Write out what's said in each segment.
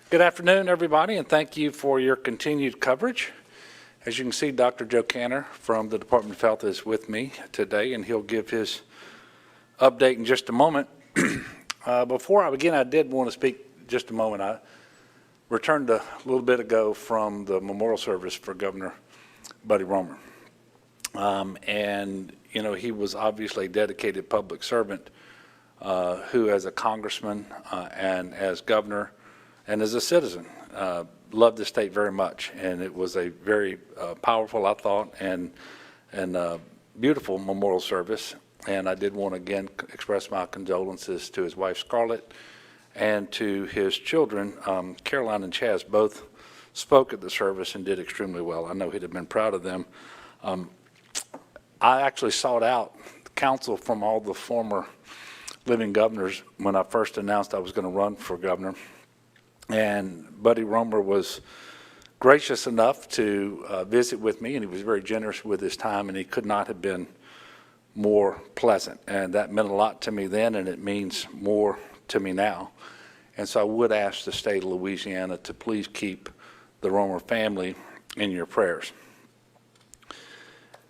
Good afternoon, everybody, and thank you for your continued coverage. As you can see, Dr. Joe Canner from the Department of Health is with me today, and he'll give his update in just a moment. Before I begin, I did want to speak just a moment. I returned a little bit ago from the memorial service for Governor Buddy Roemer. And, you know, he was obviously a dedicated public servant who, as a congressman and as governor and as a citizen, loved the state very much. And it was a very powerful, I thought, and beautiful memorial service. And I did want to again express my condolences to his wife Scarlett and to his children. Caroline and Chaz both spoke at the service and did extremely well. I know he'd have been proud of them. I actually sought out counsel from all the former living governors when I first announced I was going to run for governor. And Buddy Roemer was gracious enough to visit with me, and he was very generous with his time, and he could not have been more pleasant. And that meant a lot to me then, and it means more to me now. And so I would ask the state of Louisiana to please keep the Roemer family in your prayers.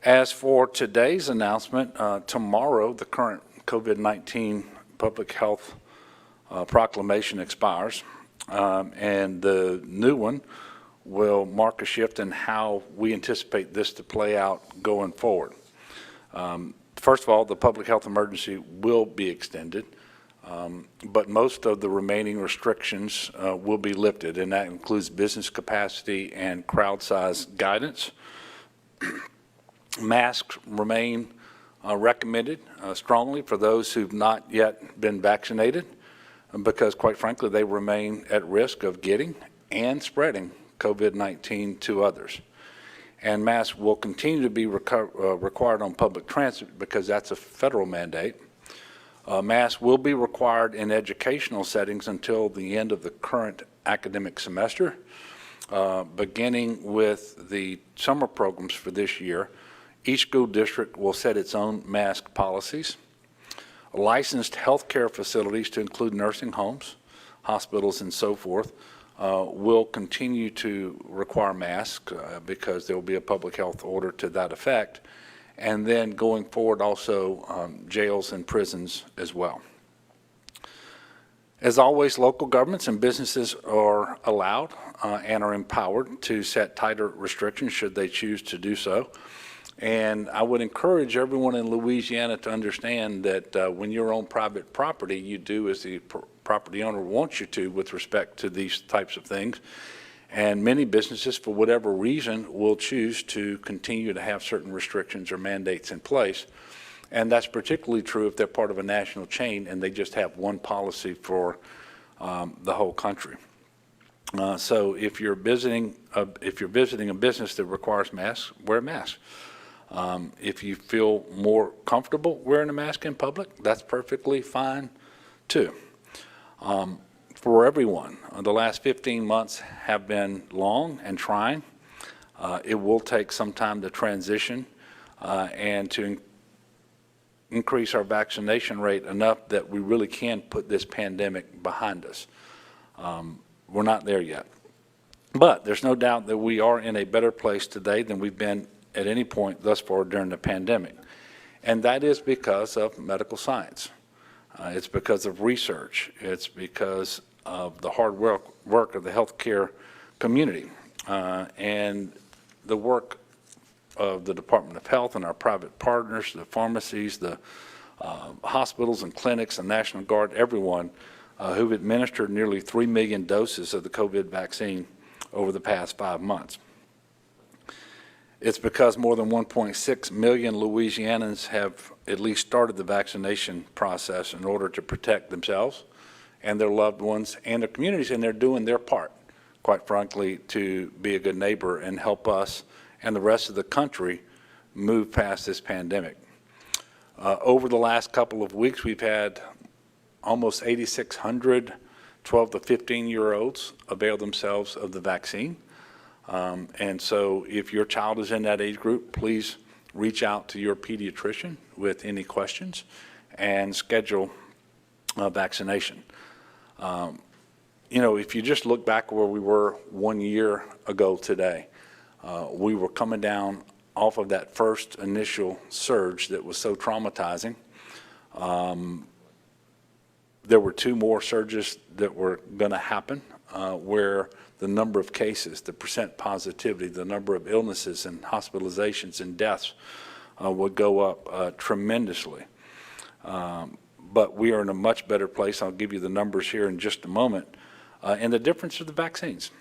As for today's announcement, tomorrow the current COVID-19 public health proclamation expires. And the new one will mark a shift in how we anticipate this to play out going forward. First of all, the public health emergency will be extended, but most of the remaining restrictions will be lifted, and that includes business capacity and crowd size guidance. Masks remain recommended strongly for those who've not yet been vaccinated, because quite frankly they remain at risk of getting and spreading COVID-19 to others. And masks will continue to be required on public transit because that's a federal mandate. Masks will be required in educational settings until the end of the current academic semester. Beginning with the summer programs for this year, each school district will set its own mask policies. Licensed healthcare facilities, to include nursing homes, hospitals, and so forth, will continue to require masks because there will be a public health order to that effect. And then going forward, also jails and prisons as well. As always, local governments and businesses are allowed and are empowered to set tighter restrictions should they choose to do so. And I would encourage everyone in Louisiana to understand that when you're on private property, you do as the property owner wants you to with respect to these types of things. And many businesses, for whatever reason, will choose to continue to have certain restrictions or mandates in place. And that's particularly true if they're part of a national chain and they just have one policy for the whole country. So if you're visiting a business that requires masks, wear a mask. If you feel more comfortable wearing a mask in public, that's perfectly fine too. For everyone, the last 15 months have been long and trying. It will take some time to transition and to increase our vaccination rate enough that we really can put this pandemic behind us. We're not there yet. But there's no doubt that we are in a better place today than we've been at any point thus far during the pandemic. And that is because of medical science. It's because of research. It's because of the hard work of the healthcare community and the work of the Department of Health and our private partners, the pharmacies, the hospitals and clinics, the National Guard, everyone who've administered nearly 3 million doses of the COVID vaccine over the past 5 months. It's because more than 1.6 million Louisianans have at least started the vaccination process in order to protect themselves and their loved ones and their communities, and they're doing their part, quite frankly, to be a good neighbor and help us and the rest of the country move past this pandemic. Over the last couple of weeks, we've had almost 8,600 12 to 15-year-olds avail themselves of the vaccine. And so if your child is in that age group, please reach out to your pediatrician with any questions and schedule vaccination. You know, if you just look back where we were 1 year ago today, we were coming down off of that first initial surge that was so traumatizing. There were 2 more surges that were going to happen where the number of cases, the percent positivity, the number of illnesses and hospitalizations and deaths would go up tremendously. But we are in a much better place. I'll give you the numbers here in just a moment. And the difference of the vaccines,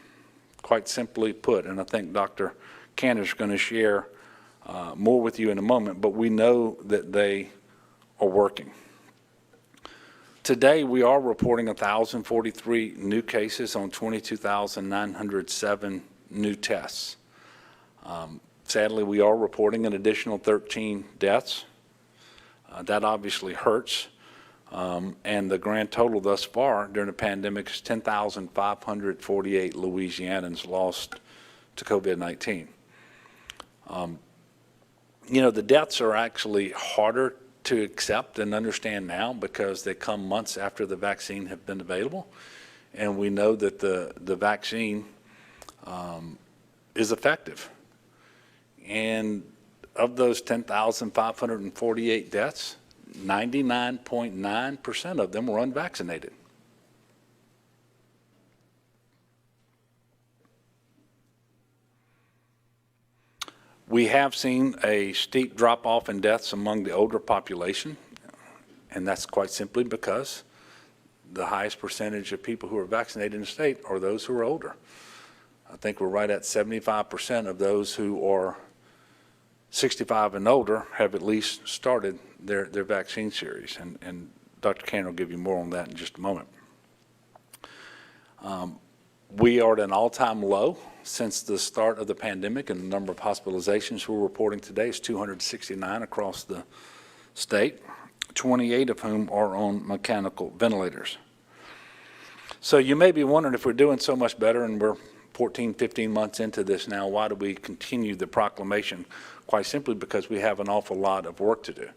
quite simply put, and I think Dr. Cantor is going to share more with you in a moment, but we know that they are working. Today, we are reporting 1,043 new cases on 22,907 new tests. Sadly, we are reporting an additional 13 deaths. That obviously hurts. And the grand total thus far during the pandemic is 10,548 Louisianans lost to COVID-19. You know, the deaths are actually harder to accept and understand now because they come months after the vaccine have been available. And we know that the vaccine is effective. And of those 10,548 deaths, 99.9% of them were unvaccinated. We have seen a steep drop-off in deaths among the older population, and that's quite simply because the highest percentage of people who are vaccinated in the state are those who are older. I think we're right at 75% of those who are 65 and older have at least started their vaccine series, and Dr. Cantor will give you more on that in just a moment. We are at an all-time low since the start of the pandemic, and the number of hospitalizations we're reporting today is 269 across the state, 28 of whom are on mechanical ventilators. So you may be wondering, if we're doing so much better and we're 14, 15 months into this now, why do we continue the proclamation? Quite simply because we have an awful lot of work to do.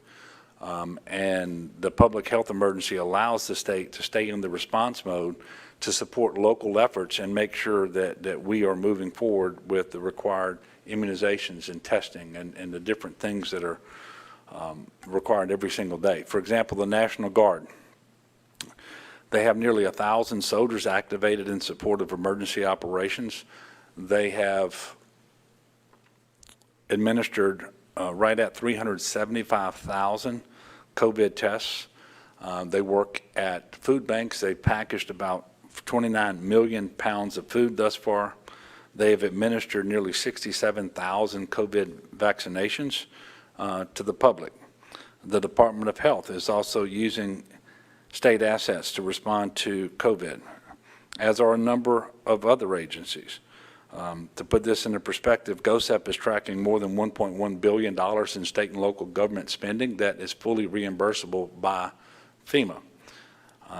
And the public health emergency allows the state to stay in the response mode to support local efforts and make sure that we are moving forward with the required immunizations and testing and the different things that are required every single day. For example, the National Guard. They have nearly 1,000 soldiers activated in support of emergency operations. They have administered right at 375,000 COVID tests. They work at food banks. They packaged about 29 million pounds of food thus far. They have administered nearly 67,000 COVID vaccinations to the public. The Department of Health is also using state assets to respond to COVID, as are a number of other agencies. To put this into perspective, GOSEP is tracking more than $1.1 billion in state and local government spending that is fully reimbursable by FEMA.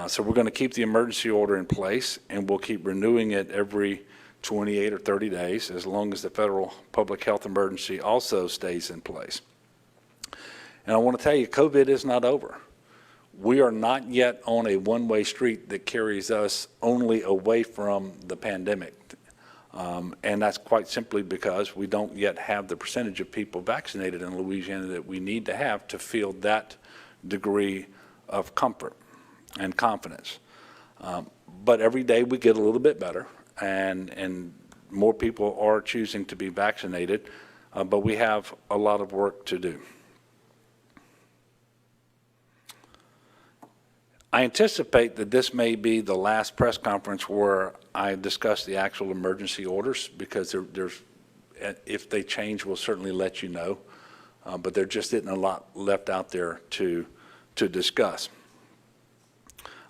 So we're going to keep the emergency order in place, and we'll keep renewing it every 28 or 30 days as long as the federal public health emergency also stays in place. And I want to tell you, COVID is not over. We are not yet on a one-way street that carries us only away from the pandemic. And that's quite simply because we don't yet have the percentage of people vaccinated in Louisiana that we need to have to feel that degree of comfort and confidence. But every day we get a little bit better, and more people are choosing to be vaccinated, but we have a lot of work to do. I anticipate that this may be the last press conference where I discuss the actual emergency orders, because if they change, we'll certainly let you know. But there just isn't a lot left out there to discuss.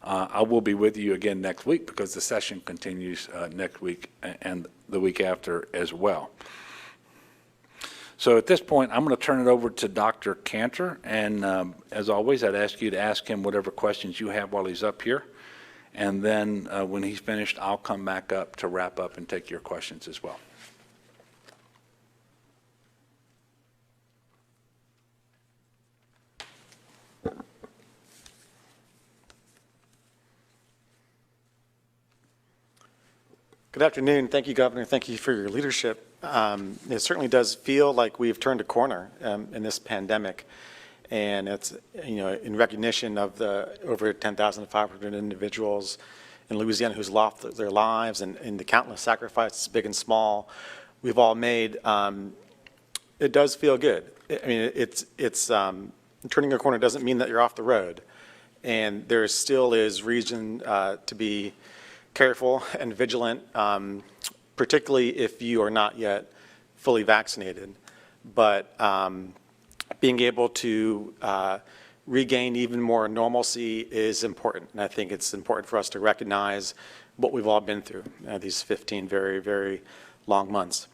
I will be with you again next week because the session continues next week and the week after as well. So at this point, I'm going to turn it over to Dr. Cantor, and as always, I'd ask you to ask him whatever questions you have while he's up here, and then when he's finished, I'll come back up to wrap up and take your questions as well. Good afternoon. Thank you, Governor. Thank you for your leadership. It certainly does feel like we've turned a corner in this pandemic, and it's, in recognition of the over 10,500 individuals in Louisiana who's lost their lives and the countless sacrifices, big and small, we've all made. It does feel good. I mean, it's turning a corner doesn't mean that you're off the road, and there still is reason to be careful and vigilant, particularly if you are not yet fully vaccinated. But being able to regain even more normalcy is important. And I think it's important for us to recognize what we've all been through these 15 very, very long months.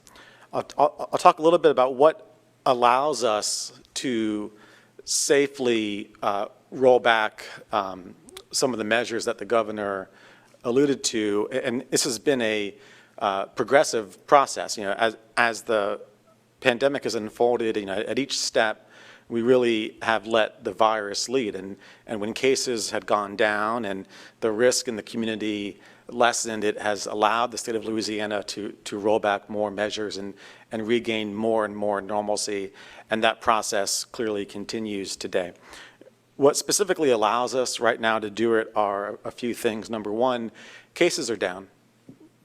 I'll talk a little bit about what allows us to safely roll back some of the measures that the governor alluded to, and this has been a progressive process. As the pandemic has unfolded, at each step, we really have let the virus lead. And when cases had gone down and the risk in the community lessened, it has allowed the state of Louisiana to roll back more measures and regain more and more normalcy. And that process clearly continues today. What specifically allows us right now to do it are a few things. Number one, cases are down.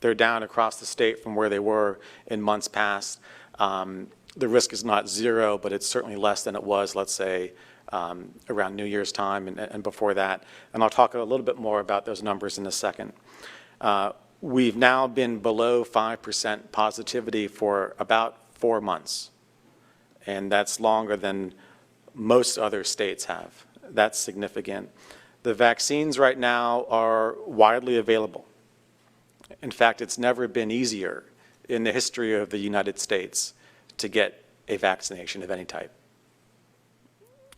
They're down across the state from where they were in months past. The risk is not zero, but it's certainly less than it was, let's say, around New Year's time and before that. And I'll talk a little bit more about those numbers in a second. We've now been below 5% positivity for about 4 months, and that's longer than most other states have. That's significant. The vaccines right now are widely available. In fact, it's never been easier in the history of the United States to get a vaccination of any type.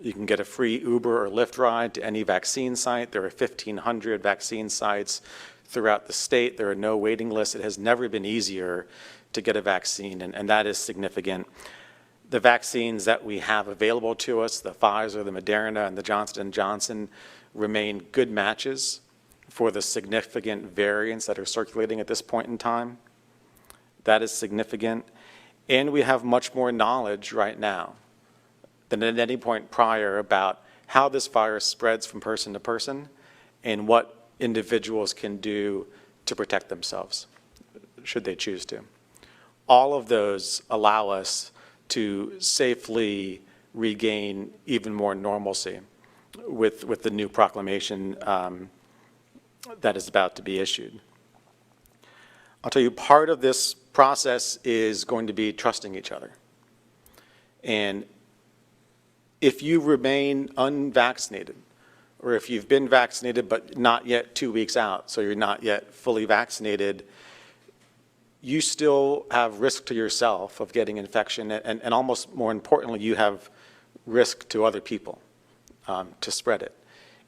You can get a free Uber or Lyft ride to any vaccine site. There are 1,500 vaccine sites throughout the state. There are no waiting lists. It has never been easier to get a vaccine, and that is significant. The vaccines that we have available to us, the Pfizer, the Moderna, and the Johnson & Johnson, remain good matches for the significant variants that are circulating at this point in time. That is significant. And we have much more knowledge right now than at any point prior about how this virus spreads from person to person and what individuals can do to protect themselves, should they choose to. All of those allow us to safely regain even more normalcy with the new proclamation that is about to be issued. I'll tell you, part of this process is going to be trusting each other. And if you remain unvaccinated, or if you've been vaccinated but not yet 2 weeks out, so you're not yet fully vaccinated, you still have risk to yourself of getting infection, and almost more importantly, you have risk to other people to spread it.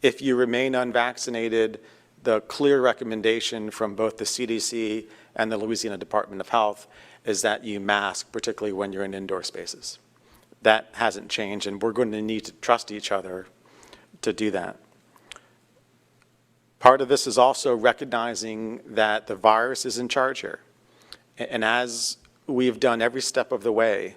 If you remain unvaccinated, the clear recommendation from both the CDC and the Louisiana Department of Health is that you mask, particularly when you're in indoor spaces. That hasn't changed, and we're going to need to trust each other to do that. Part of this is also recognizing that the virus is in charge here. And as we've done every step of the way,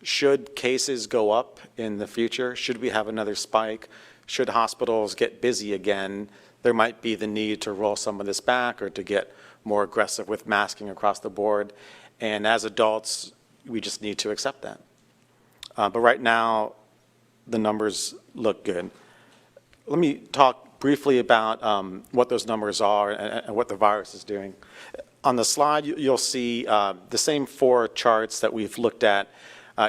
should cases go up in the future, should we have another spike, should hospitals get busy again, there might be the need to roll some of this back or to get more aggressive with masking across the board. And as adults, we just need to accept that. But right now, the numbers look good. Let me talk briefly about what those numbers are and what the virus is doing. On the slide, you'll see the same 4 charts that we've looked at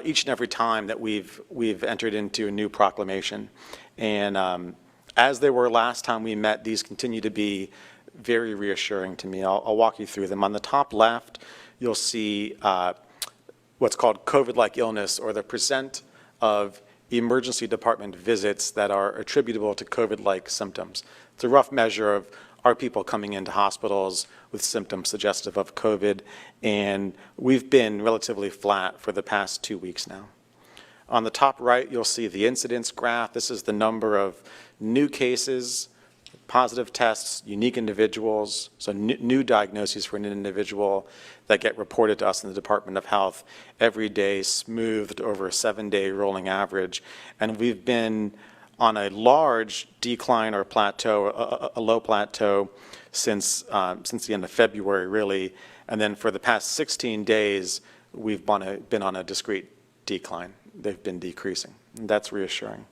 each and every time that we've entered into a new proclamation. And as they were last time we met, these continue to be very reassuring to me. I'll walk you through them. On the top left, you'll see what's called COVID-like illness, or the percent of emergency department visits that are attributable to COVID-like symptoms. It's a rough measure of are people coming into hospitals with symptoms suggestive of COVID, and we've been relatively flat for the past 2 weeks now. On the top right, you'll see the incidence graph. This is the number of new cases positive tests, unique individuals, so new diagnoses for an individual that get reported to us in the Department of Health every day, smoothed over a 7-day rolling average. And we've been on a large decline or plateau, a low plateau since the end of February, really. And then for the past 16 days, we've been on a discrete decline. They've been decreasing. And that's reassuring.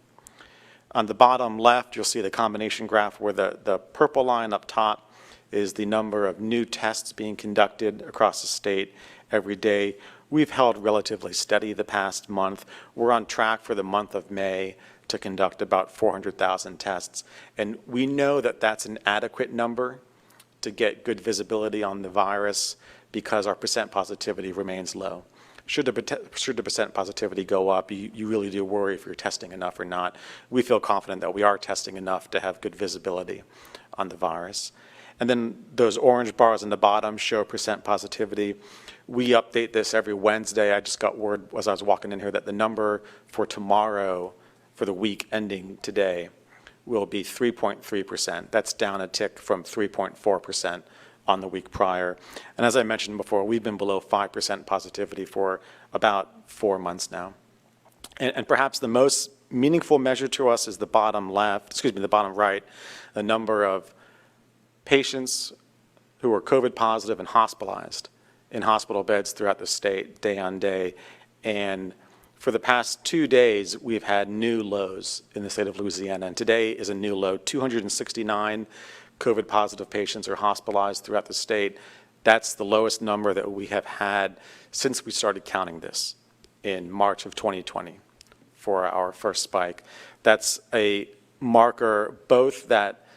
On the bottom left, you'll see the combination graph where the purple line up top is the number of new tests being conducted across the state every day. We've held relatively steady the past month. We're on track for the month of May to conduct about 400,000 tests. And we know that that's an adequate number to get good visibility on the virus because our percent positivity remains low. Should the percent positivity go up, you really do worry if you're testing enough or not. We feel confident that we are testing enough to have good visibility on the virus. And then those orange bars in the bottom show percent positivity. We update this every Wednesday. I just got word as I was walking in here that the number for tomorrow, for the week ending today, will be 3.3%. That's down a tick from 3.4% on the week prior. And as I mentioned before, we've been below 5% positivity for about 4 months now. And perhaps the most meaningful measure to us is the bottom right, the number of patients who are COVID positive and hospitalized in hospital beds throughout the state, day on day. And for the past 2 days, we've had new lows in the state of Louisiana. And today is a new low. 269 COVID positive patients are hospitalized throughout the state. That's the lowest number that we have had since we started counting this in March of 2020 for our first spike. That's a marker both that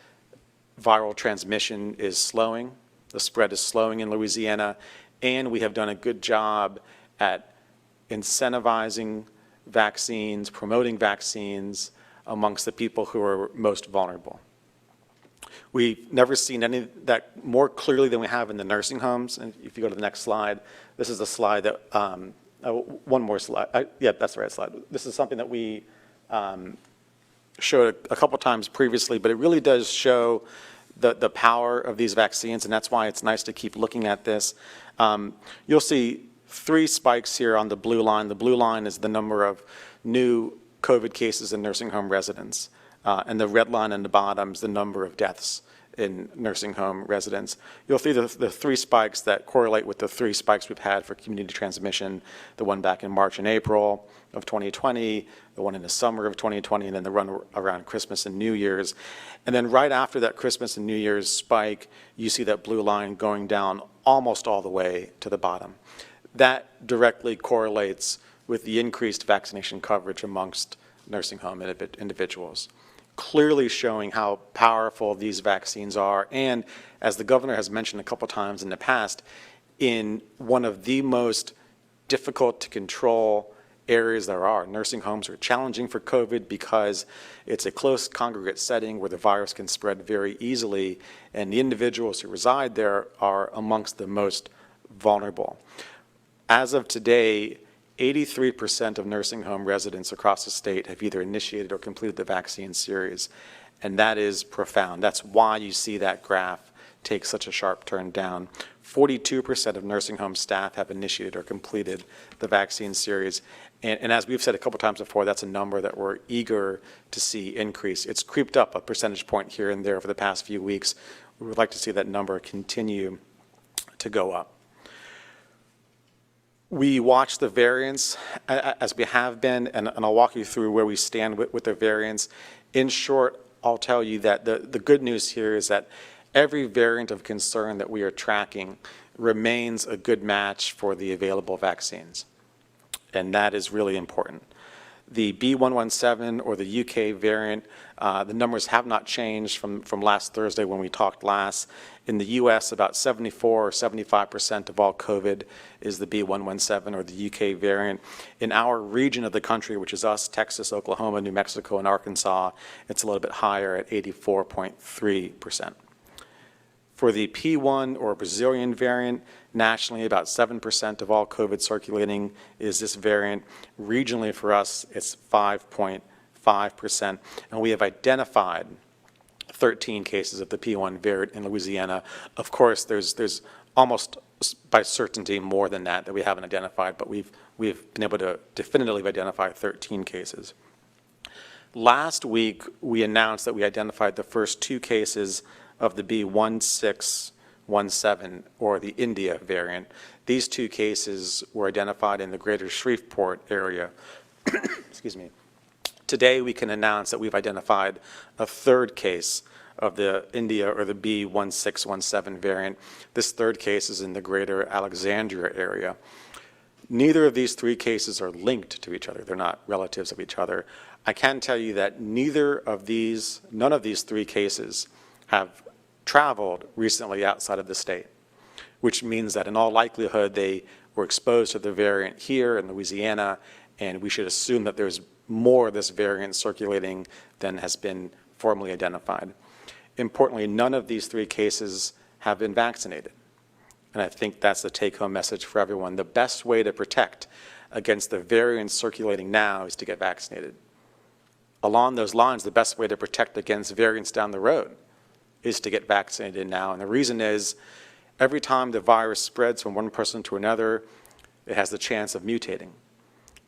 viral transmission is slowing, the spread is slowing in Louisiana, and we have done a good job at incentivizing vaccines, promoting vaccines amongst the people who are most vulnerable. We've never seen any of that more clearly than we have in the nursing homes. And if you go to the next slide, this is the slide that, one more slide. Yeah, that's the right slide. This is something that we showed a couple times previously, but it really does show the power of these vaccines, and that's why it's nice to keep looking at this. You'll see 3 spikes here on the blue line. The blue line is the number of new COVID cases in nursing home residents. And the red line on the bottom is the number of deaths in nursing home residents. You'll see the 3 spikes that correlate with the 3 spikes we've had for community transmission, the one back in March and April of 2020, the one in the summer of 2020, and then the run around Christmas and New Year's. And then right after that Christmas and New Year's spike, you see that blue line going down almost all the way to the bottom. That directly correlates with the increased vaccination coverage amongst nursing home individuals, clearly showing how powerful these vaccines are. And as the governor has mentioned a couple times in the past, in one of the most difficult to control areas there are. Nursing homes are challenging for COVID because it's a close congregate setting where the virus can spread very easily, and the individuals who reside there are amongst the most vulnerable. As of today, 83% of nursing home residents across the state have either initiated or completed the vaccine series, and that is profound. That's why you see that graph take such a sharp turn down. 42% of nursing home staff have initiated or completed the vaccine series, and as we've said a couple times before, that's a number that we're eager to see increase. It's creeped up a percentage point here and there over the past few weeks. We would like to see that number continue to go up. We watch the variants as we have been, and I'll walk you through where we stand with the variants. In short, I'll tell you that the good news here is that every variant of concern that we are tracking remains a good match for the available vaccines, and that is really important. The B.1.1.7 or the UK variant, the numbers have not changed from last Thursday when we talked last. In the U.S., about 74 or 75% of all COVID is the B.1.1.7 or the UK variant. In our region of the country, which is us, Texas, Oklahoma, New Mexico, and Arkansas, it's a little bit higher at 84.3%. For the P1 or Brazilian variant, nationally about 7% of all COVID circulating is this variant. Regionally for us, it's 5.5%. And we have identified 13 cases of the P1 variant in Louisiana. Of course, there's almost by certainty more than that we haven't identified, but we've been able to definitively identify 13 cases. Last week, we announced that we identified the first 2 cases of the B1617, or the India variant. These 2 cases were identified in the greater Shreveport area. Excuse me. Today, we can announce that we've identified a 3rd case of the India, or the B1617 variant. This 3rd case is in the greater Alexandria area. Neither of these 3 cases are linked to each other. They're not relatives of each other. I can tell you that none of these 3 cases have traveled recently outside of the state, which means that in all likelihood they were exposed to the variant here in Louisiana, and we should assume that there's more of this variant circulating than has been formally identified. Importantly, none of these 3 cases have been vaccinated. And I think that's the take-home message for everyone. The best way to protect against the variants circulating now is to get vaccinated. Along those lines, the best way to protect against variants down the road is to get vaccinated now. And the reason is, every time the virus spreads from one person to another, it has the chance of mutating.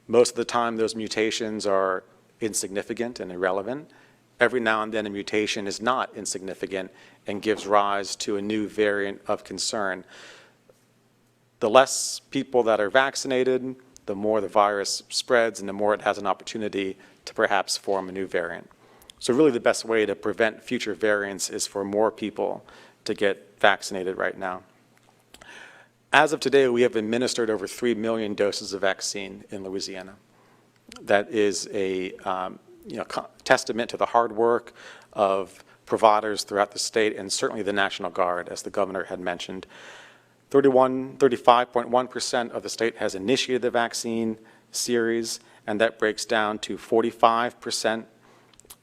Most of the time, those mutations are insignificant and irrelevant. Every now and then, a mutation is not insignificant and gives rise to a new variant of concern. The less people that are vaccinated, the more the virus spreads and the more it has an opportunity to perhaps form a new variant. So really the best way to prevent future variants is for more people to get vaccinated right now. As of today, we have administered over 3 million doses of vaccine in Louisiana. That is a testament to the hard work of providers throughout the state, and certainly the National Guard, as the governor had mentioned. 35.1% of the state has initiated the vaccine series, and that breaks down to 45%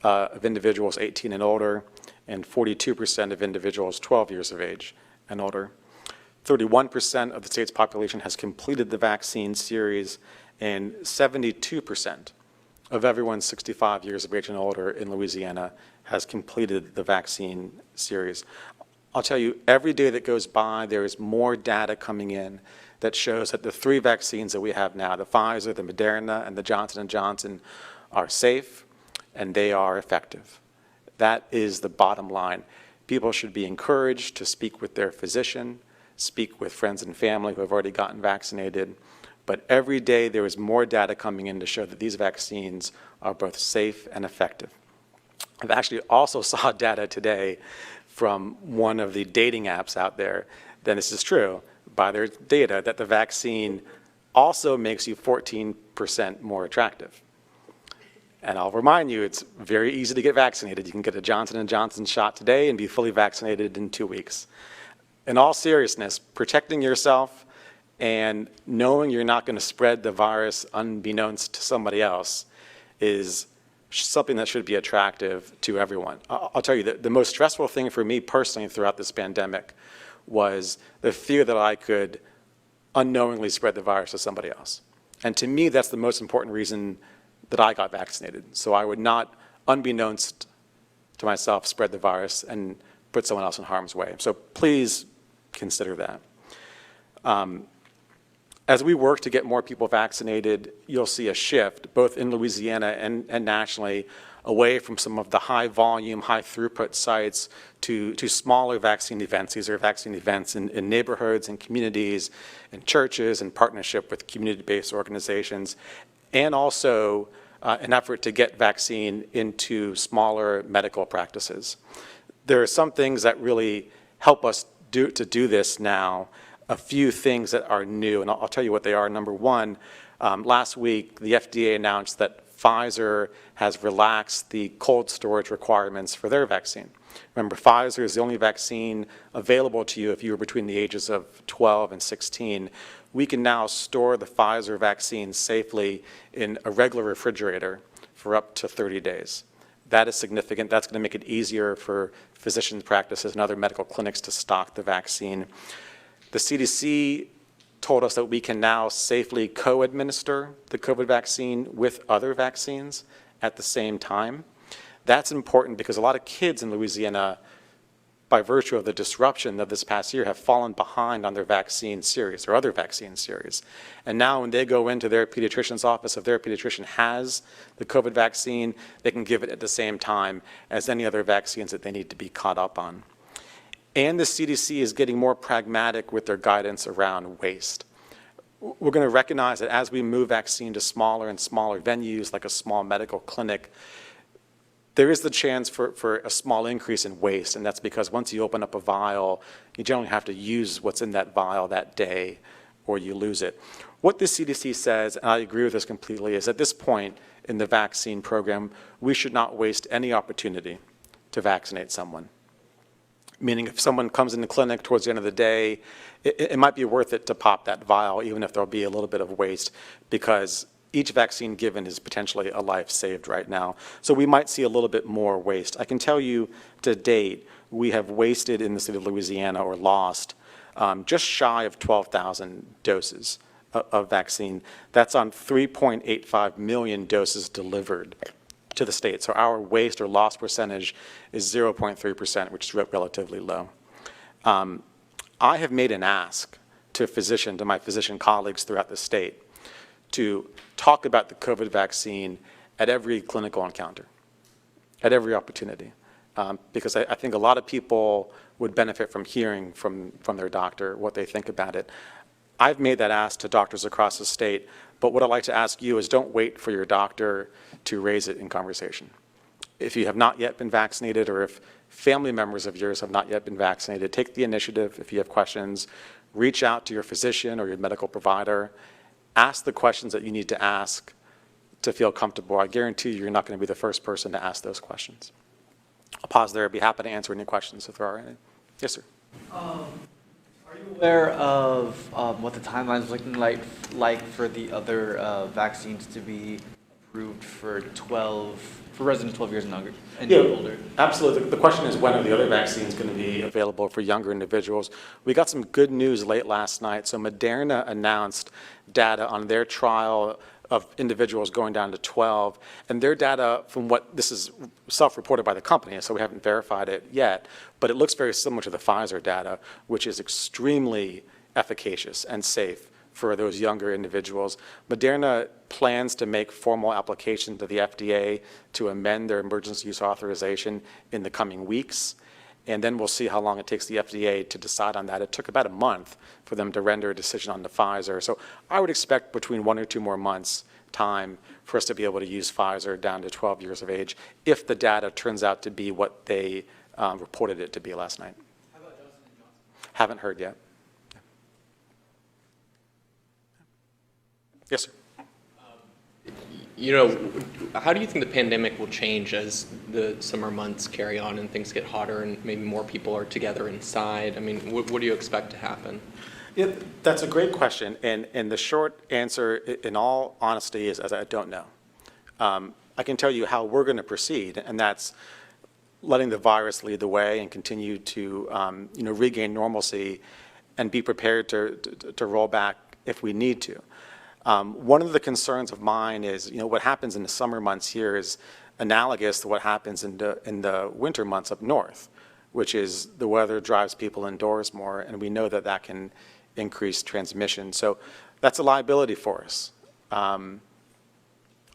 of individuals 18 and older, and 42% of individuals 12 years of age and older. 31% of the state's population has completed the vaccine series, and 72% of everyone 65 years of age and older in Louisiana has completed the vaccine series. I'll tell you, every day that goes by, there is more data coming in that shows that the 3 vaccines that we have now, the Pfizer, the Moderna, and the Johnson & Johnson, are safe and they are effective. That is the bottom line. People should be encouraged to speak with their physician, speak with friends and family who have already gotten vaccinated. But every day there is more data coming in to show that these vaccines are both safe and effective. I've actually also saw data today from one of the dating apps out there, then this is true, by their data, that the vaccine also makes you 14% more attractive. And I'll remind you, it's very easy to get vaccinated. You can get a Johnson & Johnson shot today and be fully vaccinated in 2 weeks. In all seriousness, protecting yourself and knowing you're not going to spread the virus unbeknownst to somebody else is something that should be attractive to everyone. I'll tell you that the most stressful thing for me personally throughout this pandemic was the fear that I could unknowingly spread the virus to somebody else. And to me, that's the most important reason that I got vaccinated. So I would not, unbeknownst to myself, spread the virus and put someone else in harm's way. So please consider that. As we work to get more people vaccinated, you'll see a shift, both in Louisiana and nationally, away from some of the high volume, high throughput sites to smaller vaccine events. These are vaccine events in neighborhoods and communities and churches in partnership with community-based organizations, and also an effort to get vaccine into smaller medical practices. There are some things that really help us to do this now. A few things that are new, and I'll tell you what they are. Number one, last week the FDA announced that Pfizer has relaxed the cold storage requirements for their vaccine. Remember, Pfizer is the only vaccine available to you if you were between the ages of 12 and 16. We can now store the Pfizer vaccine safely in a regular refrigerator for up to 30 days. That is significant. That's going to make it easier for physician practices and other medical clinics to stock the vaccine. The CDC told us that we can now safely co-administer the COVID vaccine with other vaccines at the same time. That's important because a lot of kids in Louisiana, by virtue of the disruption of this past year, have fallen behind on their vaccine series or other vaccine series. And now when they go into their pediatrician's office, if their pediatrician has the COVID vaccine, they can give it at the same time as any other vaccines that they need to be caught up on. And the CDC is getting more pragmatic with their guidance around waste. We're going to recognize that as we move vaccine to smaller and smaller venues, like a small medical clinic, there is the chance for a small increase in waste, and that's because once you open up a vial, you generally have to use what's in that vial that day, or you lose it. What the CDC says, and I agree with this completely, is at this point in the vaccine program, we should not waste any opportunity to vaccinate someone. Meaning if someone comes in the clinic towards the end of the day, it might be worth it to pop that vial, even if there'll be a little bit of waste, because each vaccine given is potentially a life saved right now. So we might see a little bit more waste. I can tell you to date, we have wasted in the state of Louisiana, or lost, just shy of 12,000 doses of vaccine. That's on 3.85 million doses delivered to the state. So our waste or loss percentage is 0.3%, which is relatively low. I have made an ask to my physician colleagues throughout the state to talk about the COVID vaccine at every clinical encounter, at every opportunity, because I think a lot of people would benefit from hearing from their doctor what they think about it. I've made that ask to doctors across the state, but what I'd like to ask you is don't wait for your doctor to raise it in conversation. If you have not yet been vaccinated, or if family members of yours have not yet been vaccinated, take the initiative. If you have questions, reach out to your physician or your medical provider. Ask the questions that you need to ask to feel comfortable. I guarantee you're not going to be the first person to ask those questions. I'll pause there. I'd be happy to answer any questions if there are any. Yes, sir. Are you aware of what the timeline is looking like for the other vaccines to be approved for residents 12 years and younger and older? Absolutely. The question is, when are the other vaccines going to be available for younger individuals? We got some good news late last night. So Moderna announced data on their trial of individuals going down to 12, and their data, from what this is self-reported by the company, so we haven't verified it yet, but it looks very similar to the Pfizer data, which is extremely efficacious and safe for those younger individuals. Moderna plans to make formal application to the FDA to amend their emergency use authorization in the coming weeks, and then we'll see how long it takes the FDA to decide on that. It took about a month for them to render a decision on the Pfizer. So I would expect between 1 or 2 more months time for us to be able to use Pfizer down to 12 years of age if the data turns out to be what they reported it to be last night. How about Johnson & Johnson? Haven't heard yet. Yes, sir. You know, how do you think the pandemic will change as the summer months carry on and things get hotter and maybe more people are together inside? I mean, what do you expect to happen? Yeah, that's a great question, and the short answer, in all honesty, is I don't know. I can tell you how we're going to proceed, and that's letting the virus lead the way and continue to regain normalcy and be prepared to roll back if we need to. One of the concerns of mine is, what happens in the summer months here is analogous to what happens in the winter months up north, which is the weather drives people indoors more, and we know that can increase transmission. So that's a liability for us. On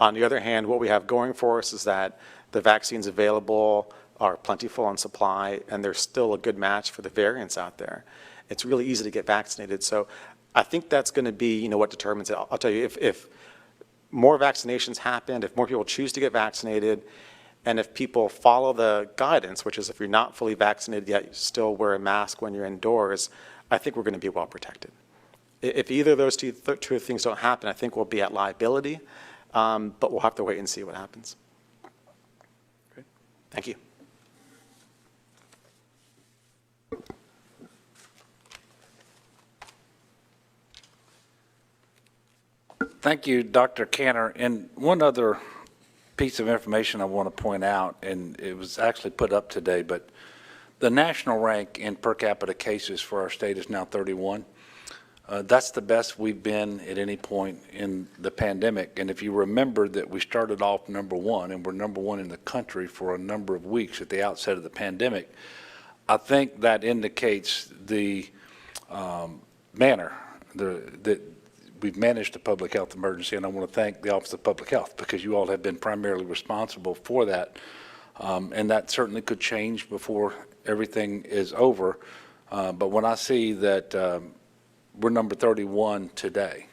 the other hand, what we have going for us is that the vaccines available are plentiful in supply, and they're still a good match for the variants out there. It's really easy to get vaccinated. So I think that's going to be, what determines it. I'll tell you, if more vaccinations happen, if more people choose to get vaccinated, and if people follow the guidance, which is if you're not fully vaccinated yet, you still wear a mask when you're indoors, I think we're going to be well protected. If either of those two things don't happen, I think we'll be at liability, but we'll have to wait and see what happens. Great. Thank you. Thank you, Dr. Cantor. And one other piece of information I want to point out, and it was actually put up today, but the national rank in per capita cases for our state is now 31. That's the best we've been at any point in the pandemic. And if you remember that we started off number one, and we're number one in the country for a number of weeks at the outset of the pandemic, I think that indicates the manner that we've managed the public health emergency. And I want to thank the Office of Public Health, because you all have been primarily responsible for that. And that certainly could change before everything is over. But when I see that we're number 31 today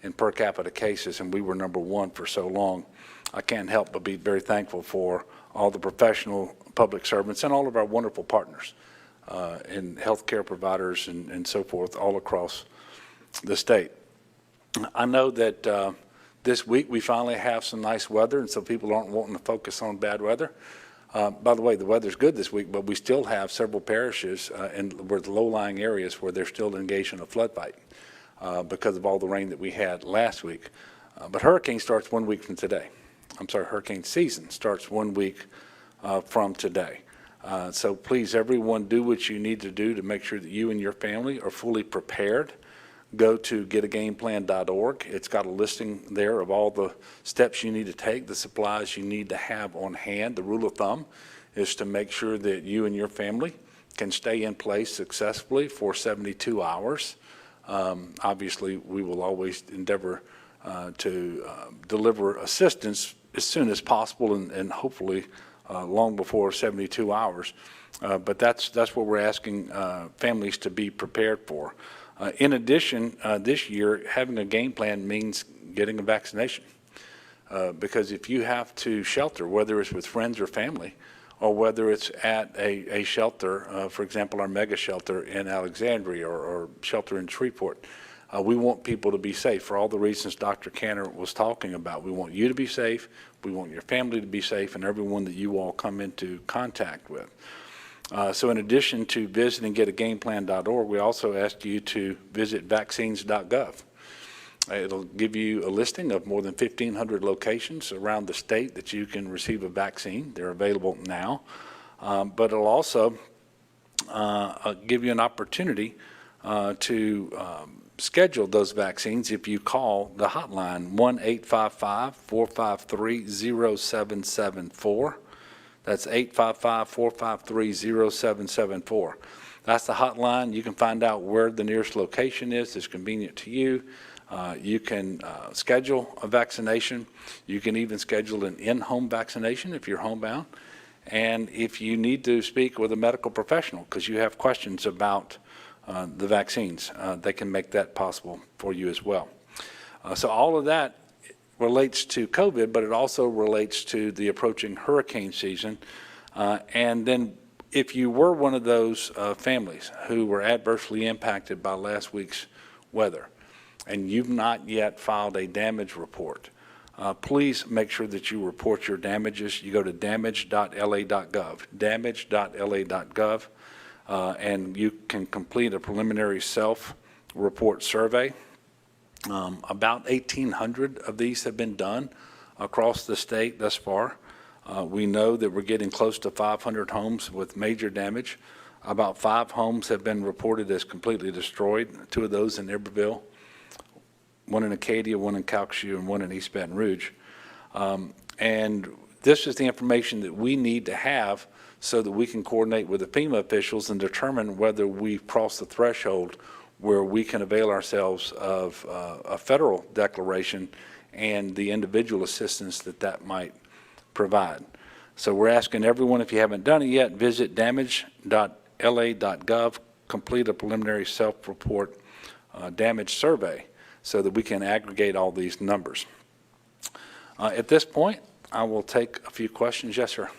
in per capita cases, and we were number one for so long, I can't help but be very thankful for all the professional public servants and all of our wonderful partners and healthcare providers and so forth all across the state. I know that this week we finally have some nice weather, and so people aren't wanting to focus on bad weather. By the way, the weather's good this week, but we still have several parishes with low-lying areas where they're still engaged in a flood fight because of all the rain that we had last week. But hurricane starts 1 week from today. I'm sorry, hurricane season starts 1 week from today. So please, everyone, do what you need to do to make sure that you and your family are fully prepared. Go to getagameplan.org. It's got a listing there of all the steps you need to take, the supplies you need to have on hand. The rule of thumb is to make sure that you and your family can stay in place successfully for 72 hours. Obviously, we will always endeavor to deliver assistance as soon as possible and hopefully long before 72 hours. But that's what we're asking families to be prepared for. In addition, this year, having a game plan means getting a vaccination. Because if you have to shelter, whether it's with friends or family, or whether it's at a shelter, for example, our mega shelter in Alexandria or shelter in Shreveport, we want people to be safe for all the reasons Dr. Cantor was talking about. We want you to be safe, we want your family to be safe, and everyone that you all come into contact with. So in addition to visiting getagameplan.org, we also ask you to visit vaccines.gov. It'll give you a listing of more than 1,500 locations around the state that you can receive a vaccine. They're available now. But it'll also give you an opportunity to schedule those vaccines if you call the hotline 1-855-453-0774. That's 855-453-0774. That's the hotline. You can find out where the nearest location is that's convenient to you. You can schedule a vaccination. You can even schedule an in-home vaccination if you're homebound. And if you need to speak with a medical professional because you have questions about the vaccines, they can make that possible for you as well. So all of that relates to COVID, but it also relates to the approaching hurricane season. And then if you were one of those families who were adversely impacted by last week's weather and you've not yet filed a damage report, please make sure that you report your damages. You go to damage.la.gov, damage.la.gov, and you can complete a preliminary self-report survey. About 1,800 of these have been done across the state thus far. We know that we're getting close to 500 homes with major damage. About 5 homes have been reported as completely destroyed, 2 of those in Iberville, 1 in Acadia, 1 in Calcasieu, and 1 in East Baton Rouge. And this is the information that we need to have so that we can coordinate with the FEMA officials and determine whether we've crossed the threshold where we can avail ourselves of a federal declaration and the individual assistance that might provide. So we're asking everyone, if you haven't done it yet, visit damage.la.gov, complete a preliminary self-report damage survey so that we can aggregate all these numbers. At this point, I will take a few questions. Yes, sir.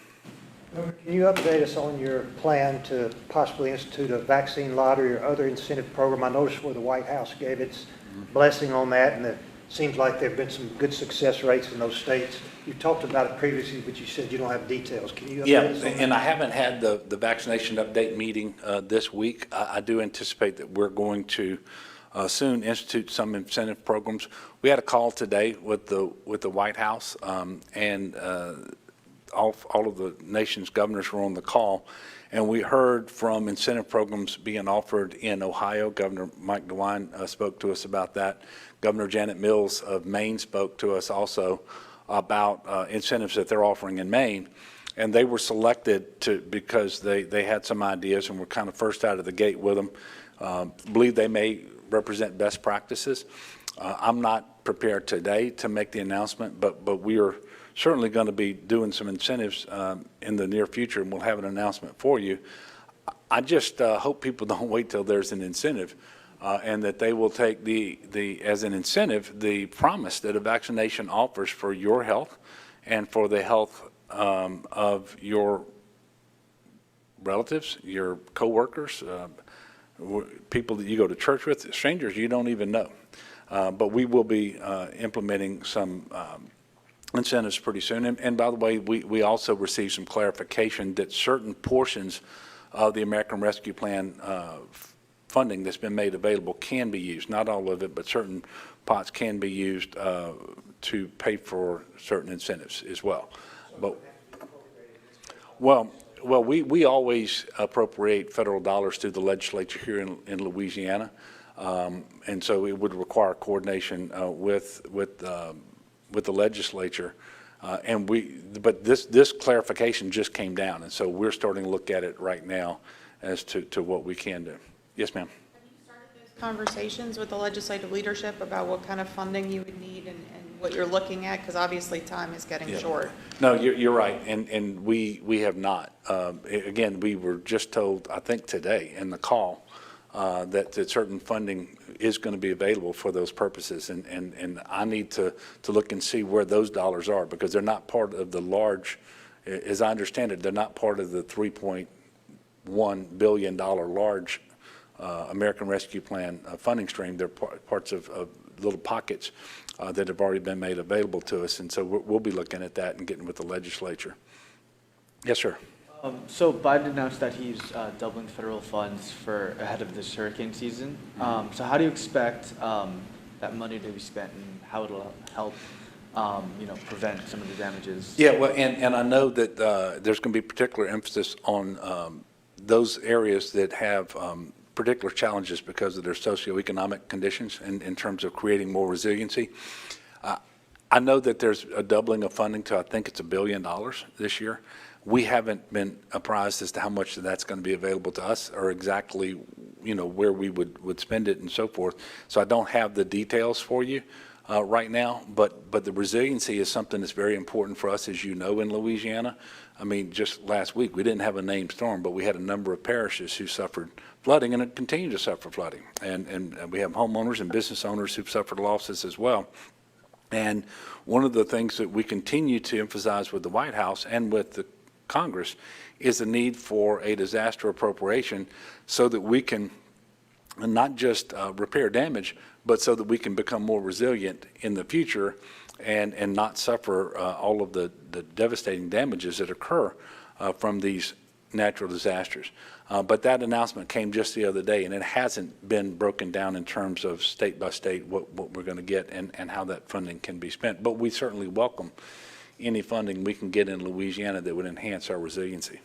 Can you update us on your plan to possibly institute a vaccine lottery or other incentive program? I noticed where the White House gave its blessing on that, and it seems like there have been some good success rates in those states. You talked about it previously, but you said you don't have details. Can you update us on that? And I haven't had the vaccination update meeting this week. I do anticipate that we're going to soon institute some incentive programs. We had a call today with the White House, and all of the nation's governors were on the call, And we heard from incentive programs being offered in Ohio. Governor Mike DeWine spoke to us about that. Governor Janet Mills of Maine spoke to us also about incentives that they're offering in Maine. And they were selected because they had some ideas and were kind of first out of the gate with them. Believe they may represent best practices. I'm not prepared today to make the announcement, but we are certainly going to be doing some incentives in the near future, and we'll have an announcement for you. I just hope people don't wait till there's an incentive, and that they will take as an incentive the promise that a vaccination offers for your health and for the health of your relatives, your coworkers, people that you go to church with, strangers you don't even know. But we will be implementing some incentives pretty soon. And by the way, we also received some clarification that certain portions of the American Rescue Plan funding that's been made available can be used, not all of it, but certain pots can be used to pay for certain incentives as well. But, well, we always appropriate federal dollars to the legislature here in Louisiana, and so it would require coordination with the legislature, but this clarification just came down, and so we're starting to look at it right now as to what we can do. Yes, ma'am. Have you started those conversations with the legislative leadership about what kind of funding you would need and what you're looking at? Because obviously time is getting short. No, you're right, and we have not. Again, we were just told, I think today in the call, that certain funding is going to be available for those purposes, and I need to look and see where those dollars are, because they're not part of the large, as I understand it, they're not part of the $3.1 billion large American Rescue Plan funding stream. They're parts of little pockets that have already been made available to us, and so we'll be looking at that and getting with the legislature. Yes, sir. So Biden announced that he's doubling federal funds for ahead of this hurricane season. So how do you expect that money to be spent, and how it'll help, prevent some of the damages? Yeah, well, and I know that there's going to be particular emphasis on those areas that have particular challenges because of their socioeconomic conditions in terms of creating more resiliency. I know that there's a doubling of funding to, I think it's $1 billion this year. We haven't been apprised as to how much of that's going to be available to us, or exactly, where we would spend it and so forth. So I don't have the details for you right now, but the resiliency is something that's very important for us, as you know, in Louisiana. I mean, just last week, we didn't have a named storm, but we had a number of parishes who suffered flooding and continue to suffer flooding. And we have homeowners and business owners who've suffered losses as well. And one of the things that we continue to emphasize with the White House and with the Congress is the need for a disaster appropriation so that we can not just repair damage, but so that we can become more resilient in the future and not suffer all of the devastating damages that occur from these natural disasters. But that announcement came just the other day, and it hasn't been broken down in terms of state by state what we're going to get and how that funding can be spent. But we certainly welcome any funding we can get in Louisiana that would enhance our resiliency.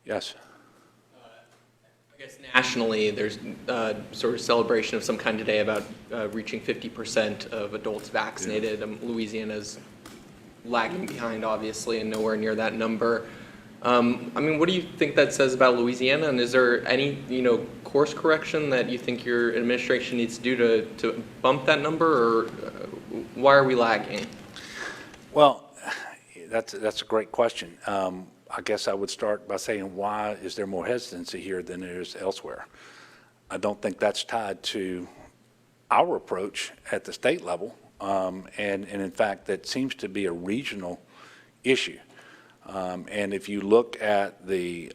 Yes? I guess nationally, there's sort of celebration of some kind today about reaching 50% of adults vaccinated. Louisiana's lagging behind, obviously, and nowhere near that number. I mean, what do you think that says about Louisiana? And is there any, course correction that you think your administration needs to do to bump that number, or why are we lagging? Well, that's a great question. I guess I would start by saying, why is there more hesitancy here than there is elsewhere? I don't think that's tied to our approach at the state level, and in fact, that seems to be a regional issue. And if you look at the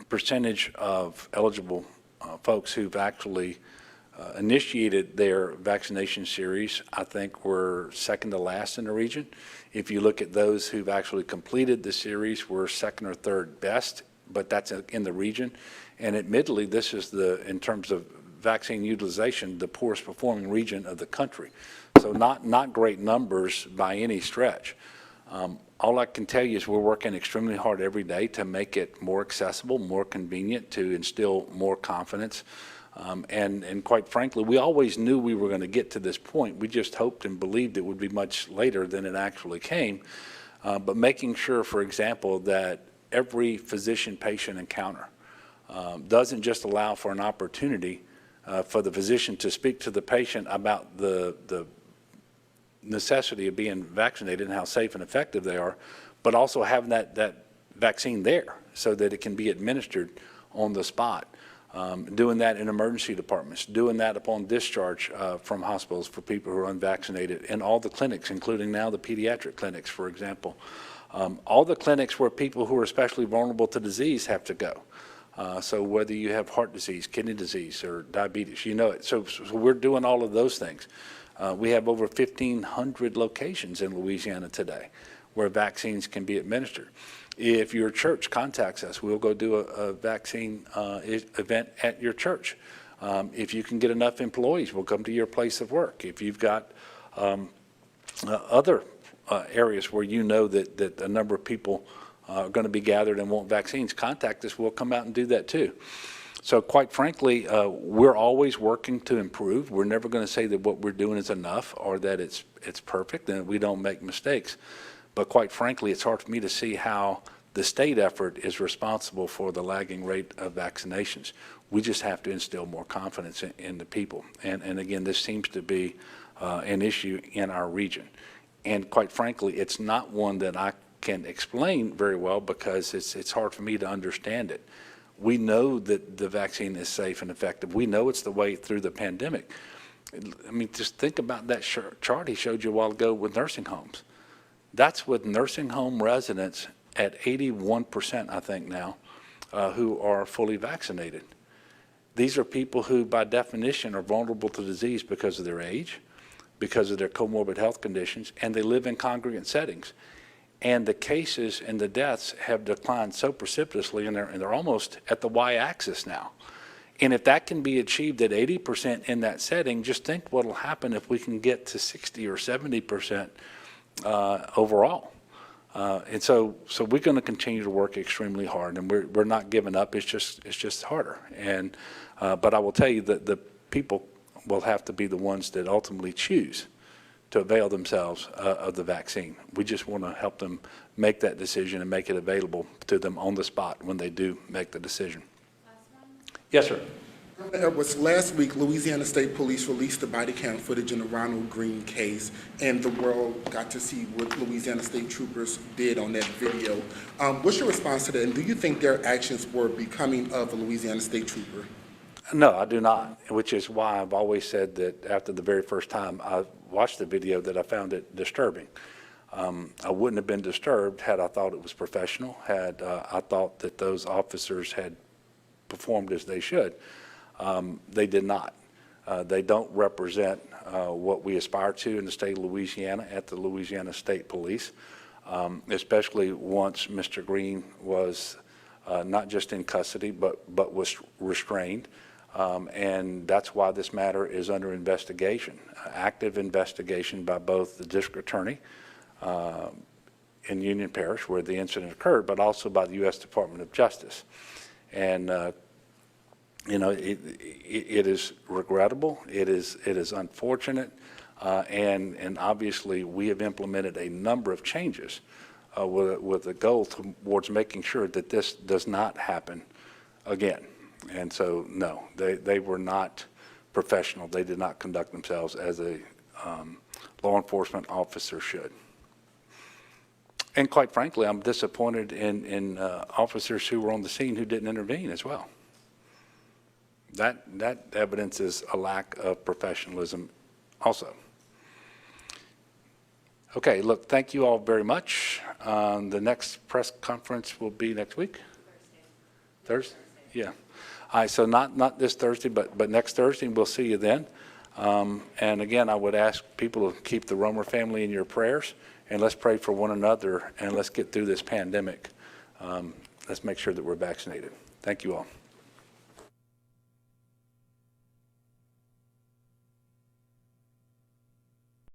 percentage of eligible folks who've actually initiated their vaccination series, I think we're second to last in the region. If you look at those who've actually completed the series, we're second or third best, but that's in the region. And admittedly, this is in terms of vaccine utilization, the poorest performing region of the country. So not great numbers by any stretch. All I can tell you is we're working extremely hard every day to make it more accessible, more convenient, to instill more confidence. And quite frankly, we always knew we were going to get to this point. We just hoped and believed it would be much later than it actually came. But making sure, for example, that every physician-patient encounter doesn't just allow for an opportunity for the physician to speak to the patient about the necessity of being vaccinated and how safe and effective they are, but also having that vaccine there so that it can be administered on the spot. Doing that in emergency departments, doing that upon discharge from hospitals for people who are unvaccinated, and all the clinics, including now the pediatric clinics, for example. All the clinics where people who are especially vulnerable to disease have to go. So whether you have heart disease, kidney disease, or diabetes, you know it. So we're doing all of those things. We have over 1,500 locations in Louisiana today where vaccines can be administered. If your church contacts us, we'll go do a vaccine event at your church. If you can get enough employees, we'll come to your place of work. If you've got other areas where you know that a number of people are going to be gathered and want vaccines, contact us. We'll come out and do that too. So quite frankly, we're always working to improve. We're never going to say that what we're doing is enough or that it's perfect and we don't make mistakes. But quite frankly, it's hard for me to see how the state effort is responsible for the lagging rate of vaccinations. We just have to instill more confidence in the people. And again, this seems to be an issue in our region. And quite frankly, it's not one that I can explain very well because it's hard for me to understand it. We know that the vaccine is safe and effective. We know it's the way through the pandemic. I mean, just think about that chart he showed you a while ago with nursing homes. That's with nursing home residents at 81%, I think now, who are fully vaccinated. These are people who, by definition, are vulnerable to disease because of their age, because of their comorbid health conditions, and they live in congregate settings. And the cases and the deaths have declined so precipitously, and they're almost at the y-axis now. And if that can be achieved at 80% in that setting, just think what will happen if we can get to 60 or 70% overall. And so we're going to continue to work extremely hard, and we're not giving up. It's just harder. And but I will tell you that the people will have to be the ones that ultimately choose to avail themselves of the vaccine. We just want to help them make that decision and make it available to them on the spot when they do make the decision. Yes, sir. Edwards, last week, Louisiana State Police released the body cam footage in the Ronald Green case, and the world got to see what Louisiana State troopers did on that video. What's your response to that, and do you think their actions were becoming of a Louisiana State trooper? No, I do not, which is why I've always said that after the very first time I watched the video that I found it disturbing. I wouldn't have been disturbed had I thought it was professional, had I thought that those officers had performed as they should. They did not. They don't represent what we aspire to in the state of Louisiana at the Louisiana State Police, especially once Mr. Green was not just in custody, but was restrained. And that's why this matter is under investigation, active investigation by both the district attorney in Union Parish where the incident occurred, but also by the U.S. Department of Justice. And you know, it is regrettable, it is unfortunate, and obviously we have implemented a number of changes with a goal towards making sure that this does not happen again. And so, no, they were not professional. They did not conduct themselves as a law enforcement officer should. And quite frankly, I'm disappointed in officers who were on the scene who didn't intervene as well. That evidence is a lack of professionalism also. Okay, look, thank you all very much. The next press conference will be next week? Thursday? Yeah. All right, so not this Thursday, but next Thursday, and we'll see you then. And again, I would ask people to keep the Romer family in your prayers, and let's pray for one another, and let's get through this pandemic. Let's make sure that we're vaccinated. Thank you all.